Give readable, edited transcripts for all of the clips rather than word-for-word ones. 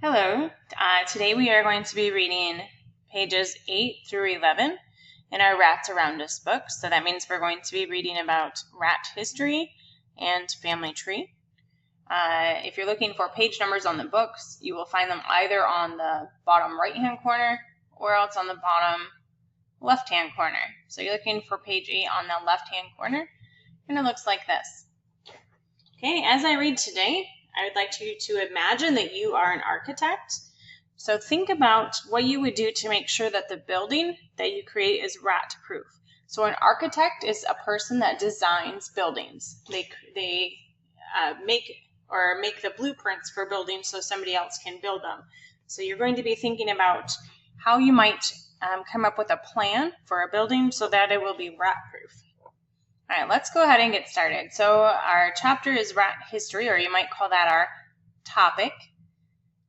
Hello, today we are going to be reading pages 8 through 11 in our Rats Around Us book. So that means we're going to be reading about rat history and family tree. If you're looking for page numbers on the books, you will find them either on the bottom right-hand corner or else on the bottom left-hand corner. So you're looking for page 8 on the left-hand corner, and it looks like this. Okay, as I read today, I would like you to imagine that you are an architect. So think about what you would do to make sure that the building that you create is rat-proof. So an architect is a person that designs buildings. They make the blueprints for buildings so somebody else can build them. So you're going to be thinking about how you might come up with a plan for a building so that it will be rat-proof. All right, let's go ahead and get started. So our chapter is rat history, or you might call that our topic.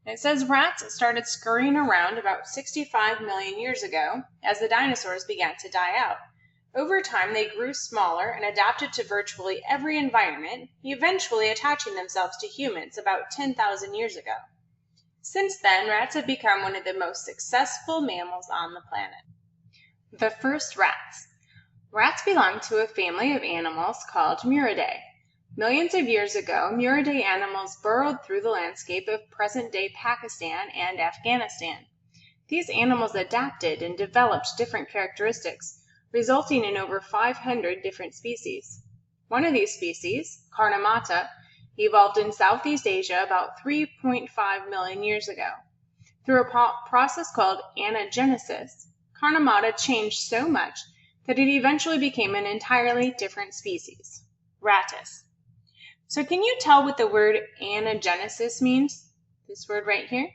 It says rats started scurrying around about 65 million years ago as the dinosaurs began to die out. Over time, they grew smaller and adapted to virtually every environment, eventually attaching themselves to humans about 10,000 years ago. Since then, rats have become one of the most successful mammals on the planet. The first rats. Rats belong to a family of animals called Muridae. Millions of years ago, Muridae animals burrowed through the landscape of present-day Pakistan and Afghanistan. These animals adapted and developed different characteristics, resulting in over 500 different species. One of these species, Carnamata, evolved in Southeast Asia about 3.5 million years ago. Through a process called anagenesis, Carnamata changed so much that it eventually became an entirely different species, ratus. So can you tell what the word anagenesis means? This word right here?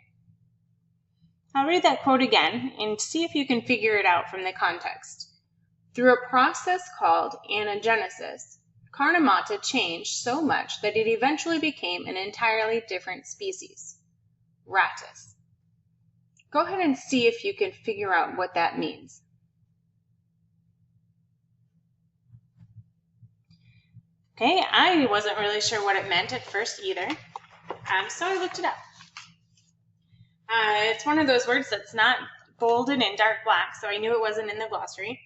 I'll read that quote again and see if you can figure it out from the context. Through a process called anagenesis, Carnamata changed so much that it eventually became an entirely different species, ratus. Go ahead and see if you can figure out what that means. Okay, I wasn't really sure what it meant at first either, so I looked it up. It's one of those words that's not bolded in dark black, so I knew it wasn't in the glossary.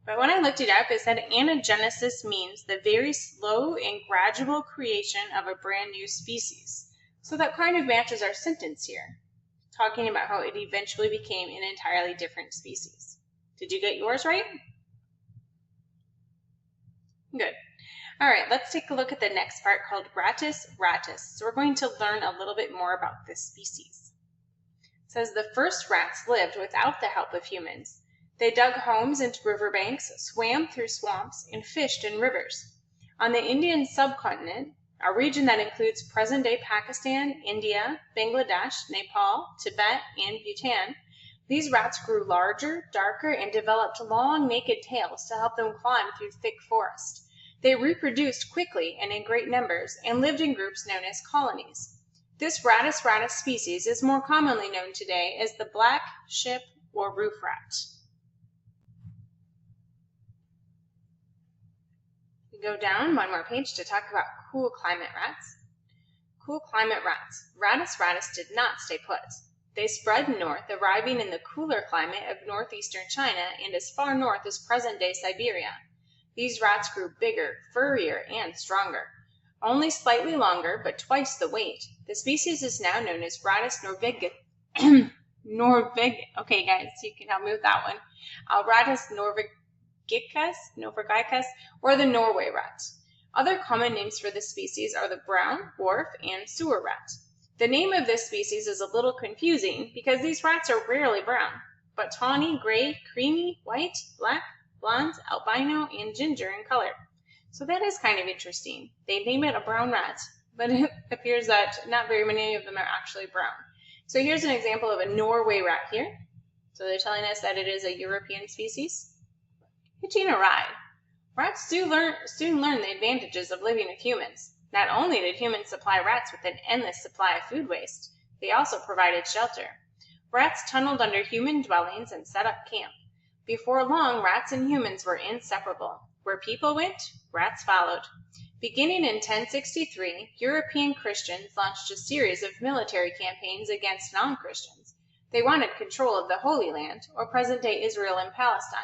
But when I looked it up, it said anagenesis means the very slow and gradual creation of a brand new species. So that kind of matches our sentence here, talking about how it eventually became an entirely different species. Did you get yours right? Good. All right, let's take a look at the next part called ratus. So we're going to learn a little bit more about this species. It says the first rats lived without the help of humans. They dug homes into riverbanks, swam through swamps, and fished in rivers. On the Indian subcontinent, a region that includes present-day Pakistan, India, Bangladesh, Nepal, Tibet, and Bhutan, these rats grew larger, darker, and developed long, naked tails to help them climb through thick forest. They reproduced quickly and in great numbers and lived in groups known as colonies. This ratus species is more commonly known today as the black ship or roof rat. We go down one more page to talk about cool climate rats. Cool climate rats. Ratus did not stay put. They spread north, arriving in the cooler climate of northeastern China and as far north as present-day Siberia. These rats grew bigger, furrier, and stronger. Only slightly longer, but twice the weight. The species is now known as Ratus norviga. Okay, guys, you can help me with that one. Ratus norvigicus, or the Norway rat. Other common names for this species are the brown, dwarf, and sewer rat. The name of this species is a little confusing because these rats are rarely brown, but tawny, gray, creamy, white, black, blonde, albino, and ginger in color. So that is kind of interesting. They name it a brown rat, but it appears that not very many of them are actually brown. So here's an example of a Norway rat here. So they're telling us that it is a European species. Hitching a ride. Rats soon learn the advantages of living with humans. Not only did humans supply rats with an endless supply of food waste, they also provided shelter. Rats tunneled under human dwellings and set up camp. Before long, rats and humans were inseparable. Where people went, rats followed. Beginning in 1063, European Christians launched a series of military campaigns against non-Christians. They wanted control of the Holy Land, or present-day Israel and Palestine.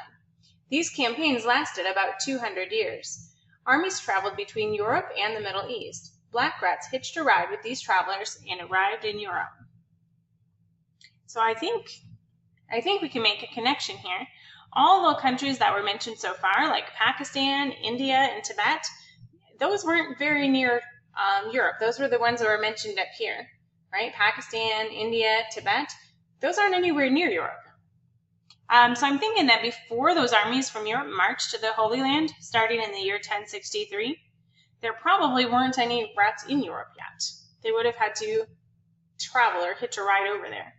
These campaigns lasted about 200 years. Armies traveled between Europe and the Middle East. Black rats hitched a ride with these travelers and arrived in Europe. So I think we can make a connection here. All the countries that were mentioned so far, like Pakistan, India, and Tibet, those weren't very near Europe. Those were the ones that were mentioned up here, right? Pakistan, India, Tibet, those aren't anywhere near Europe. So I'm thinking that before those armies from Europe marched to the Holy Land, starting in the year 1063, there probably weren't any rats in Europe yet. They would have had to travel or hitch a ride over there.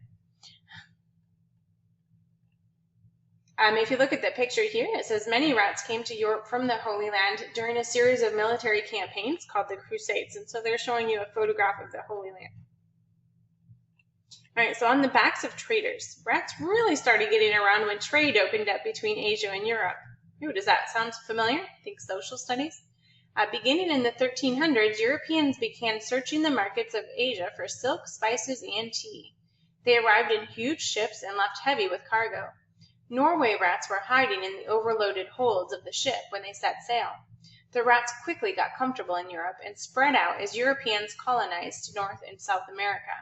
If you look at the picture here, it says many rats came to Europe from the Holy Land during a series of military campaigns called the Crusades. And so they're showing you a photograph of the Holy Land. All right, so on the backs of traders, rats really started getting around when trade opened up between Asia and Europe. Ooh, does that sound familiar? Think social studies? Beginning in the 1300s, Europeans began searching the markets of Asia for silk, spices, and tea. They arrived in huge ships and left heavy with cargo. Norway rats were hiding in the overloaded holds of the ship when they set sail. The rats quickly got comfortable in Europe and spread out as Europeans colonized North and South America.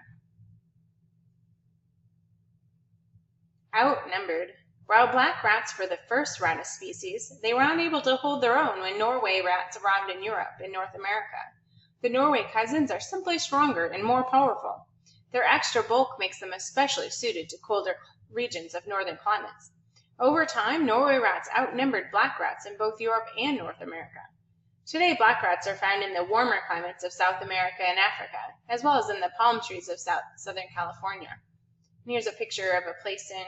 Outnumbered. While black rats were the first ratus species, they were unable to hold their own when Norway rats arrived in Europe and North America. The Norway cousins are simply stronger and more powerful. Their extra bulk makes them especially suited to colder regions of northern climates. Over time, Norway rats outnumbered black rats in both Europe and North America. Today, black rats are found in the warmer climates of South America and Africa, as well as in the palm trees of Southern California. And here's a picture of a place in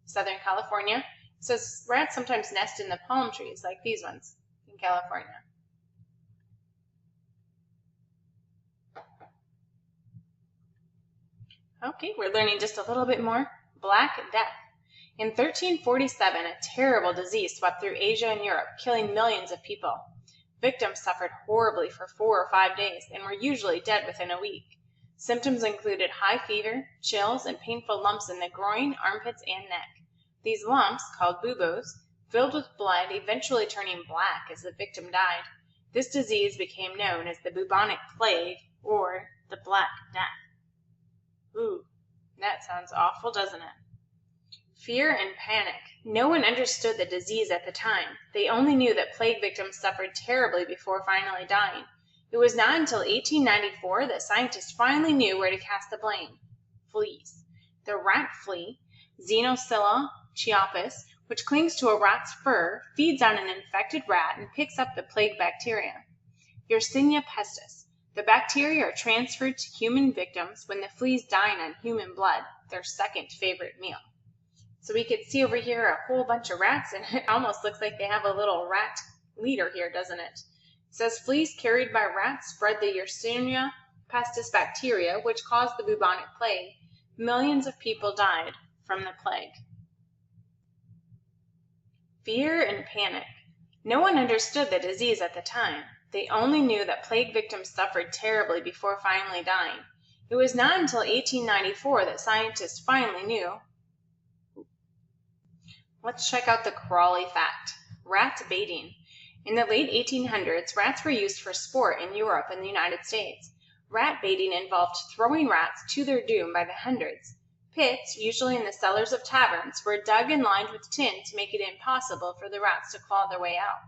Southern California. It says rats sometimes nest in the palm trees, like these ones in California. Okay, we're learning just a little bit more. Black Death. In 1347, a terrible disease swept through Asia and Europe, killing millions of people. Victims suffered horribly for 4 or 5 days and were usually dead within a week. Symptoms included high fever, chills, and painful lumps in the groin, armpits, and neck. These lumps, called buboes, filled with blood, eventually turning black as the victim died. This disease became known as the bubonic plague, or the Black Death. Ooh, that sounds awful, doesn't it? Fear and panic. No one understood the disease at the time. They only knew that plague victims suffered terribly before finally dying. It was not until 1894 that scientists finally knew where to cast the blame. Fleas. The rat flea, Xenocilla chiapis, which clings to a rat's fur, feeds on an infected rat and picks up the plague bacteria. Yersinia pestis. The bacteria are transferred to human victims when the fleas dine on human blood, their second favorite meal. So we can see over here a whole bunch of rats, and it almost looks like they have a little rat leader here, doesn't it? It says fleas carried by rats spread the Yersinia pestis bacteria, which caused the bubonic plague. Millions of people died from the plague. Fear and panic. No one understood the disease at the time. They only knew that plague victims suffered terribly before finally dying. It was not until 1894 that scientists finally knew. Let's check out the Crawley fact. Rat baiting. In the late 1800s, rats were used for sport in Europe and the United States. Rat baiting involved throwing rats to their doom by the hundreds. Pits, usually in the cellars of taverns, were dug and lined with tin to make it impossible for the rats to claw their way out.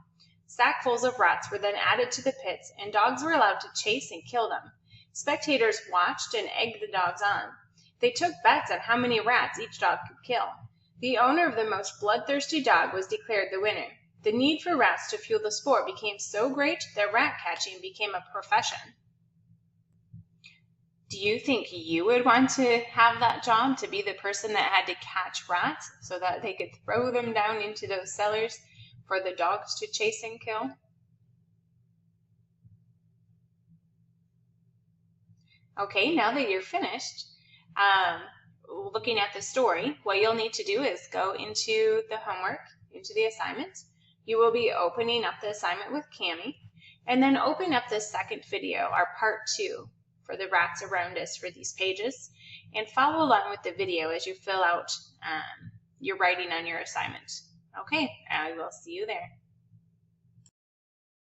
Sackfuls of rats were then added to the pits, and dogs were allowed to chase and kill them. Spectators watched and egged the dogs on. They took bets on how many rats each dog could kill. The owner of the most bloodthirsty dog was declared the winner. The need for rats to fuel the sport became so great that rat catching became a profession. Do you think you would want to have that job, to be the person that had to catch rats so that they could throw them down into those cellars for the dogs to chase and kill? Okay, now that you're finished looking at the story, what you'll need to do is go into the homework, into the assignments. You will be opening up the assignment with Cami, and then open up the second video, our part 2, for the rats around us for these pages, and follow along with the video as you fill out your writing on your assignment. Okay, I will see you there.